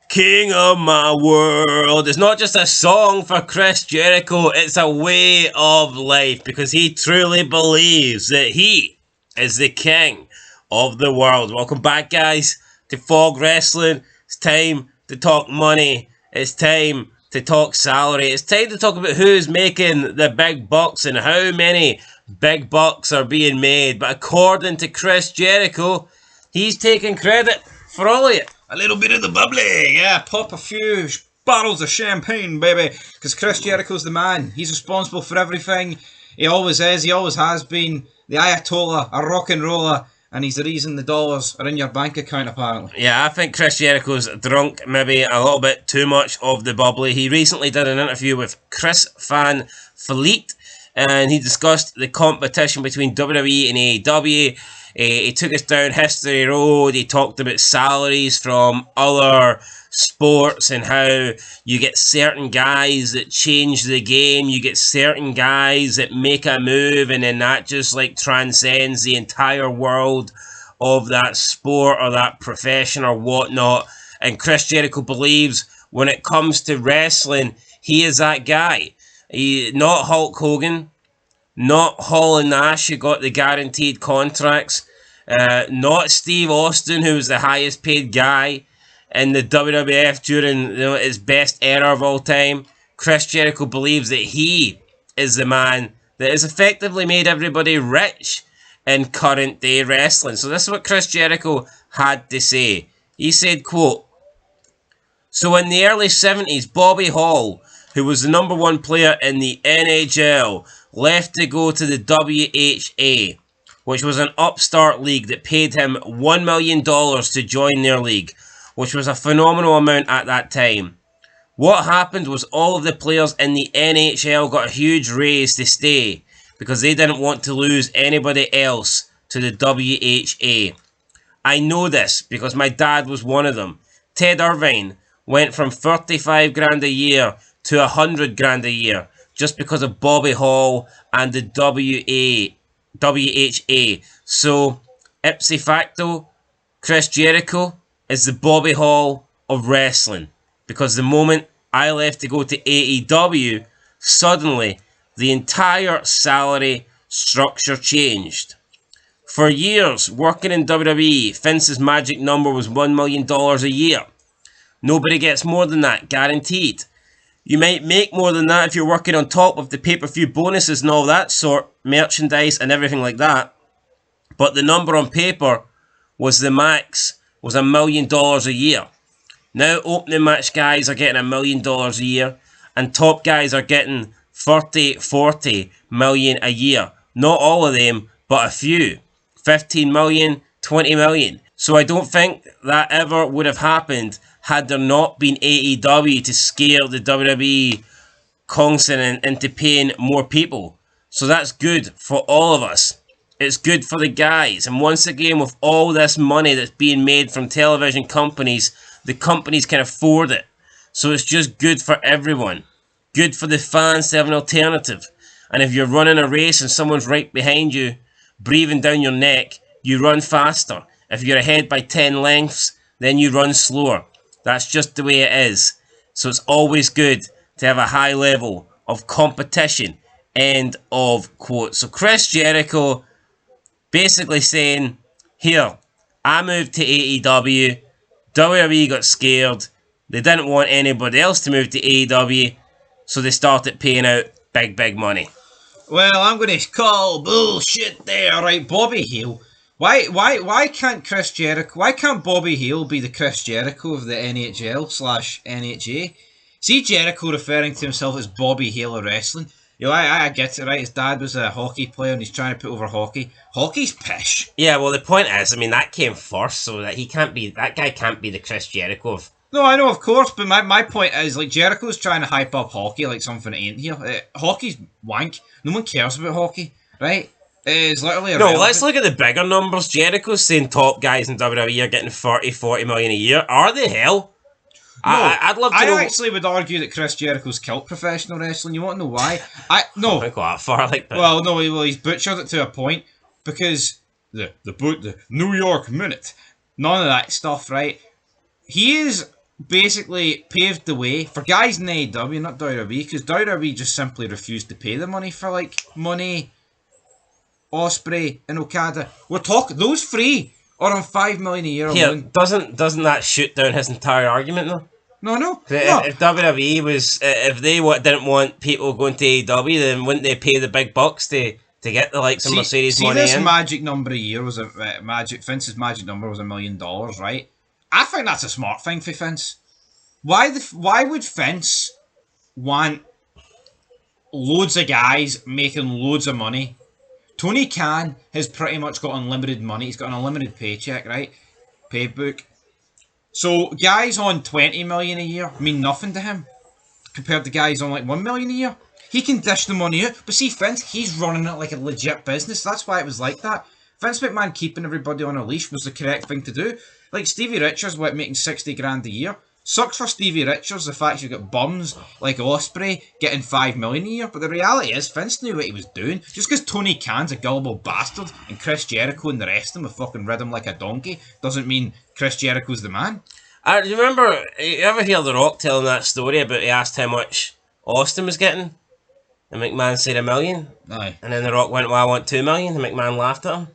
King of my world. It's not just a song for Chris Jericho, it's a way of life because he truly believes that he is the king of the world. Welcome back, guys, to Fog Wrestling. It's time to talk money. It's time to talk salary. It's time to talk about who's making the big bucks and how many big bucks are being made. But according to Chris Jericho, he's taking credit for all of it. A little bit of the bubbly, yeah, pop a few bottles of champagne, baby, because Chris Jericho's the man. He's responsible for everything. He always is, he always has been. The Ayatollah, a rock and roller, and he's the reason the dollars are in your bank account, apparently. Yeah, I think Chris Jericho's drunk maybe a little bit too much of the bubbly. He recently did an interview with Chris Van Vliet, and he discussed the competition between WWE and AEW. He took us down history road. He talked about salaries from other sports and how you get certain guys that change the game. You get certain guys that make a move and then that just like transcends the entire world of that sport or that profession or whatnot. And Chris Jericho believes when it comes to wrestling, he is that guy. Not Hulk Hogan, not Hall and Nash who got the guaranteed contracts, not Steve Austin who was the highest paid guy in the WWF during his best era of all time. Chris Jericho believes that he is the man that has effectively made everybody rich in current day wrestling. So this is what Chris Jericho had to say. He said, quote, "So in the early 70s, Bobby Hall, who was the number one player in the NHL, left to go to the WHA, which was an upstart league that paid him $1 million to join their league, which was a phenomenal amount at that time. What happened was all of the players in the NHL got a huge raise to stay because they didn't want to lose anybody else to the WHA. I know this because my dad was one of them. Ted Irvine went from 35 grand a year to 100 grand a year just because of Bobby Hall and the WHA. So, ipsy facto, Chris Jericho is the Bobby Hall of wrestling. Because the moment I left to go to AEW, suddenly the entire salary structure changed. For years, working in WWE, Vince's magic number was $1 million a year. Nobody gets more than that, guaranteed. You might make more than that if you're working on top of the pay-per-view bonuses and all that sort, merchandise and everything like that. But the number on paper was the max, was $1 million a year. Now opening match guys are getting $1 million a year, and top guys are getting 30, 40 million a year. Not all of them, but a few. 15 million, 20 million. So I don't think that ever would have happened had there not been AEW to scale the WWE constant into paying more people. So that's good for all of us. It's good for the guys. And once again, with all this money that's being made from television companies, the companies can afford it. So it's just good for everyone. Good for the fans to have an alternative. And if you're running a race and someone's right behind you, breathing down your neck, you run faster. If you're ahead by 10 lengths, then you run slower. That's just the way it is. So it's always good to have a high level of competition. End of quote. So Chris Jericho basically saying, here, I moved to AEW, WWE got scared, they didn't want anybody else to move to AEW, so they started paying out big money. Well, I'm going to call bullshit there, right? Bobby Hale. Why can't Chris Jericho? Why can't Bobby Hale be the Chris Jericho of the NHL/NHA? See Jericho referring to himself as Bobby Hale of wrestling. You know, I get it, right? His dad was a hockey player and he's trying to put over hockey. Hockey's pish. Yeah, well, the point is, I mean, that came first, so that guy can't be the Chris Jericho of... No, I know, of course, but my point is, like, Jericho's trying to hype up hockey like something that ain't here. Hockey's wank. No one cares about hockey, right? It's literally irrelevant. No, let's look at the bigger numbers. Jericho's saying top guys in WWE are getting 30, 40 million a year. Are they hell? No, I'd love to know. I actually would argue that Chris Jericho's killed professional wrestling. You want to know why? I don't go that far like that. Well, no, he's butchered it to a point because the New York Minute, none of that stuff, right? He is basically paved the way for guys in AEW, not WWE, because WWE just simply refused to pay the money for like Money, Osprey, and Okada. We're talking those three are on $5 million a year Here, alone. doesn't that shoot down his entire argument though? No. If WWE was, if they didn't want people going to AEW, then wouldn't they pay the big bucks to get the likes of Mercedes money this in? magic number a year was Vince's magic number was $1 million, right? I think that's a smart thing for Vince. Why would Vince want loads of guys making loads of money? Tony Khan has pretty much got unlimited money. He's got an unlimited paycheck, right? Paybook. So guys on 20 million a year mean nothing to him compared to guys on like 1 million a year. He can dish the money out, but see Vince, he's running it like a legit business. That's why it was like that. Vince McMahon keeping everybody on a leash was the correct thing to do. Like Stevie Richards making 60 grand a year. Sucks for Stevie Richards the fact you've got bums like Osprey getting 5 million a year, but the reality is Vince knew what he was doing. Just because Tony Khan's a gullible bastard and Chris Jericho and the rest of them have fucking rid him like a donkey doesn't mean Chris Jericho's the man. I remember, you ever hear The Rock telling that story about he asked how much Austin was getting? And McMahon said $1 million. Aye. And then The Rock went, well, I want $2 million. And McMahon laughed at him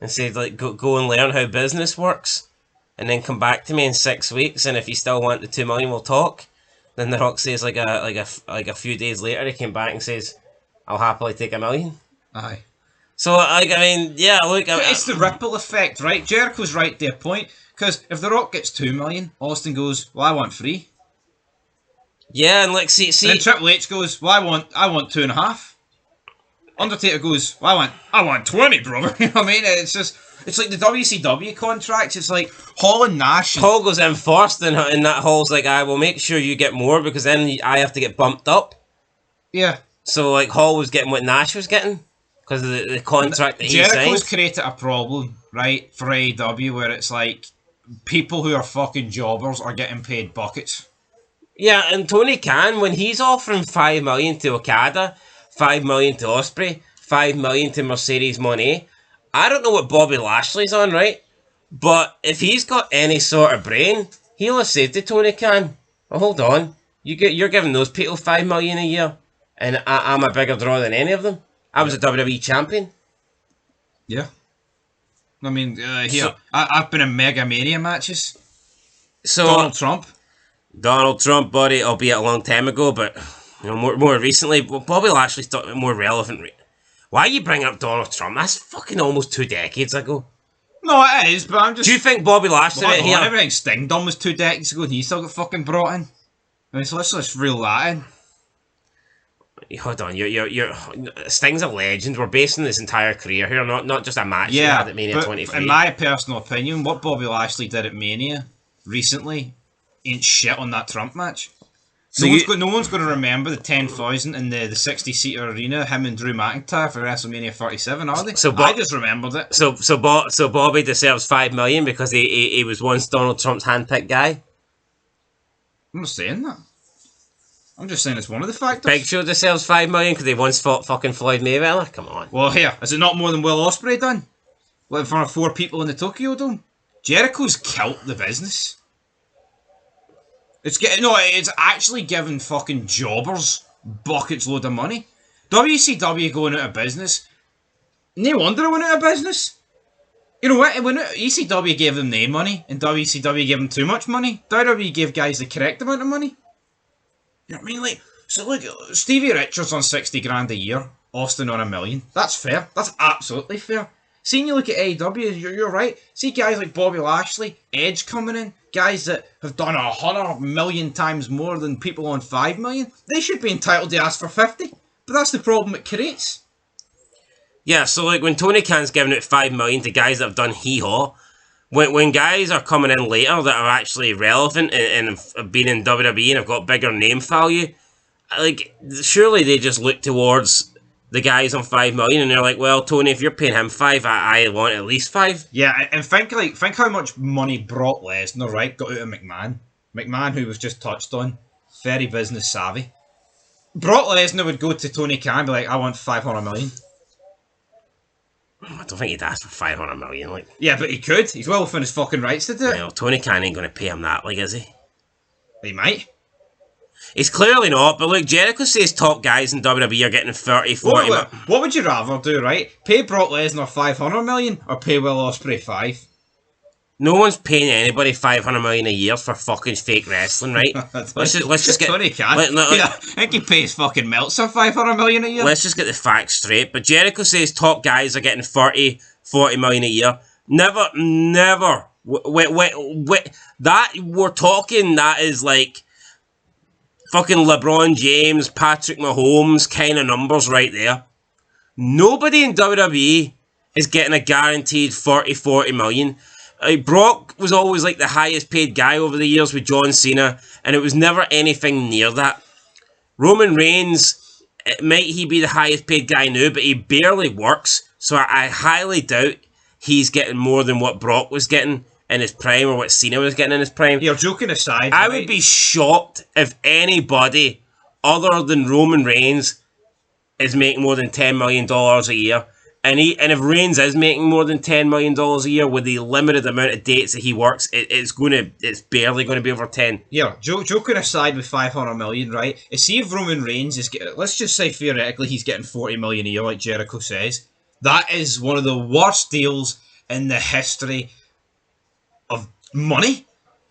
and said, like, go and learn how business works. And then come back to me in 6 weeks. And if you still want the $2 million, we'll talk. Then The Rock says, like a few days later, he came back and says, I'll happily take $1 million. Aye. So, like, I mean, yeah, look. It's the ripple effect, right? Jericho's right to a point. Because if The Rock gets 2 million, Austin goes, well, I want 3. Yeah, and like, see. And then Triple H goes, well, I want 2.5. Undertaker goes, well, I want 20, brother. You know what I mean? It's like the WCW contracts. It's like Hall and Nash. Hall goes in first, and that Hall's like, I will make sure you get more because then I have to get bumped up. Yeah. So, like, Hall was getting what Nash was getting because of the contract that he signed. Jericho's created a problem, right, for AEW where it's like people who are fucking jobbers are getting paid buckets. Yeah, and Tony Khan, when he's offering $5 million to Okada, $5 million to Osprey, $5 million to Mercedes Moné, I don't know what Bobby Lashley's on, right? But if he's got any sort of brain, he'll have said to Tony Khan, oh, hold on, you're giving those people $5 million a year, and I'm a bigger draw than any of them. I was a WWE champion. Yeah. I mean, I've been in Mega Mania matches. So Donald Trump, buddy, albeit a long time ago, but you know, more recently, Bobby Lashley's more relevant. Why you bring up Donald Trump? That's fucking almost 2 decades ago. No, it is, but I'm just... Do you think Bobby Lashley here... Everything Sting done was 2 decades ago and he still got fucking brought in. I mean, so let's just reel that in. Hold on, you're Sting's a legend. We're basing this entire career here, not just a match he had at Mania 23. In my personal opinion, what Bobby Lashley did at Mania recently ain't shit on that Trump match. So no one's going to remember the 10,000 in the 60-seater arena, him and Drew McIntyre for WrestleMania 37, are they? I just remembered it. So Bobby deserves $5 million because he was once Donald Trump's handpicked guy. I'm not saying that. I'm just saying it's one of the factors. Big Show deserves $5 million because he once fought fucking Floyd Mayweather. Come on. Well, here, is it not more than Will Ospreay done? Like in front of 4 people in the Tokyo Dome? Jericho's killed the business. It's actually giving fucking jobbers buckets load of money. WCW going out of business. No wonder it went out of business. You know what? When ECW gave them no money and WCW gave them too much money, WWE gave guys the correct amount of money. You know what I mean? Like, so look, Stevie Richards on 60 grand a year, Austin on $1 million. That's fair. That's absolutely fair. Seeing you look at AEW, you're right. See guys like Bobby Lashley, Edge coming in, guys that have done 100 million times more than people on 5 million. They should be entitled to ask for 50. But that's the problem it creates. Yeah, so like when Tony Khan's giving out $5 million to guys that have done hee-haw, when guys are coming in later that are actually relevant and have been in WWE and have got bigger name value, like surely they just look towards the guys on $5 million and they're like, well, Tony, if you're paying him 5, I want at least 5. Yeah, and think how much money Brock Lesnar, right, got out of McMahon. McMahon, who was just touched on, very business savvy. Brock Lesnar would go to Tony Khan and be like, I want 500 million. I don't think he'd ask for 500 million. Like, yeah, but he could. He's well within his fucking rights to do it. Well, Tony Khan ain't going to pay him that, like, is he? He might. He's clearly not, but look, Jericho says top guys in WWE are getting 30, 40 What would you rather do, right? Pay Brock Lesnar 500 million or pay Will Ospreay 5? No one's paying anybody 500 million a year for fucking fake wrestling, right? let's just get. Tony Khan. Yeah, I think he pays fucking Meltzer 500 million a year. Let's just get the facts straight. But Jericho says top guys are getting 30, 40 million a year. Never. That we're talking. That is like fucking LeBron James, Patrick Mahomes kind of numbers right there. Nobody in WWE is getting a guaranteed 30, 40 million. Brock was always like the highest paid guy over the years with John Cena, and it was never anything near that. Roman Reigns, might he be the highest paid guy now, but he barely works, so I highly doubt he's getting more than what Brock was getting in his prime or what Cena was getting in his prime. You're joking aside. I would be shocked if anybody other than Roman Reigns is making more than $10 million a year. And if Reigns is making more than $10 million a year with the limited amount of dates that he works, it's barely going to be over 10. Yeah, joking aside with 500 million, right? See if Roman Reigns is getting, let's just say theoretically he's getting 40 million a year, like Jericho says. That is one of the worst deals in the history of money.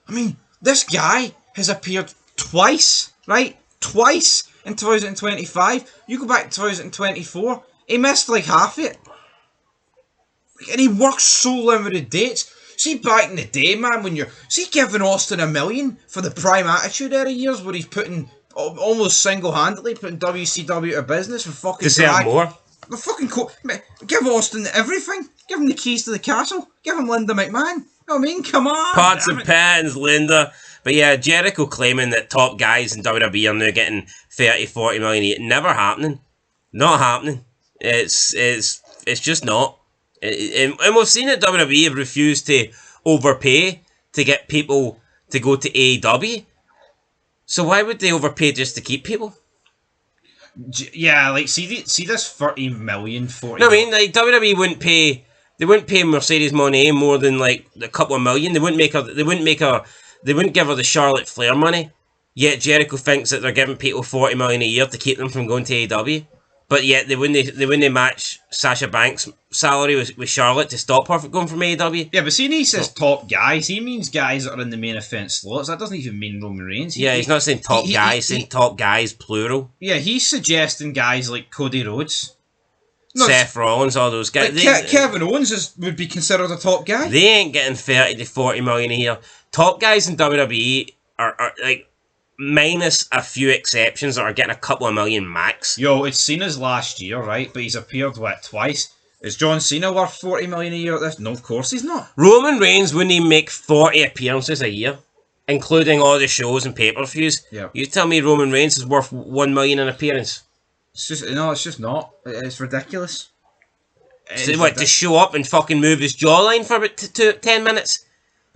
I mean, this guy has appeared twice, right? Twice in 2025. You go back to 2024. He missed like half it. And he works so limited dates. See back in the day, man, when see Kevin Austin $1 million for the Prime Attitude Era years where he's putting, almost single-handedly, putting WCW out of business for fucking Deserve more. The fucking give Austin everything. Give him the keys to the castle. Give him Linda McMahon. You know what I mean? Come on. Pots and pans, Linda. But yeah, Jericho claiming that top guys in WWE are now getting 30, 40 million a year. Never happening. Not happening. It's just not. And we've seen that WWE have refused to overpay to get people to go to AEW. So why would they overpay just to keep people? Yeah, like see this 30 million, 40. No, I mean, like WWE wouldn't pay. They wouldn't pay Mercedes Moné more than like a couple of million. They wouldn't give her the Charlotte Flair money. Yet Jericho thinks that they're giving people 40 million a year to keep them from going to AEW. But yet they wouldn't match Sasha Banks' salary with Charlotte to stop her from going from AEW. Yeah, but see, he says top guys. He means guys that are in the main event slots. That doesn't even mean Roman Reigns. He's not saying top guys. He's saying top guys, plural. Yeah, he's suggesting guys like Cody Rhodes. Seth Rollins, all those guys. Like Kevin Owens would be considered a top guy. They ain't getting 30 to 40 million a year. Top guys in WWE are like, minus a few exceptions that are getting a couple of million max. Yo, it's Cena's last year, right? But he's appeared, twice? Is John Cena worth 40 million a year at this? No, of course he's not. Roman Reigns wouldn't even make 40 appearances a year, including all the shows and pay-per-views. Yeah. You tell me Roman Reigns is worth 1 million an appearance? It's just not. It's ridiculous. To show up and fucking move his jawline for about 10 minutes?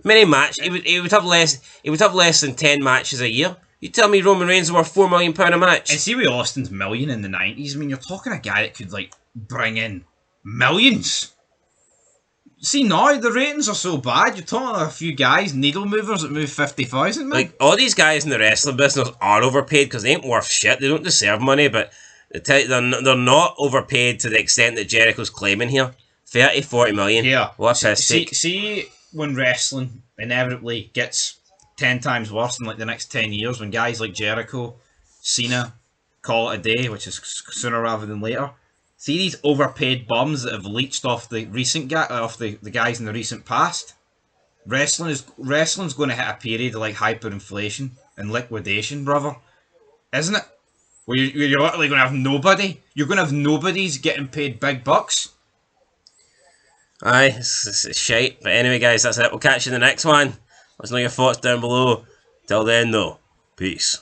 Mini match, he would have less than 10 matches a year. You tell me Roman Reigns is worth £4 million a match. And see with Austin's million in the 90s, I mean, you're talking a guy that could, bring in millions. See, now, the ratings are so bad, you're talking a few guys, needle movers that move 50,000, man. Like, all these guys in the wrestling business are overpaid because they ain't worth shit. They don't deserve money, but they're not overpaid to the extent that Jericho's claiming here. 30, 40 million. Yeah. What a piss take. See, when wrestling inevitably gets 10 times worse in the next 10 years, when guys like Jericho, Cena call it a day, which is sooner rather than later. See these overpaid bums that have leached off the recent the guys in the recent past. Wrestling's going to hit a period of hyperinflation and liquidation, brother, isn't it? Where you're literally going to have nobody. You're going to have nobodies getting paid big bucks. Aye, it's shite. But anyway, guys, that's it. We'll catch you in the next one. Let us know your thoughts down below. Till then, though, peace.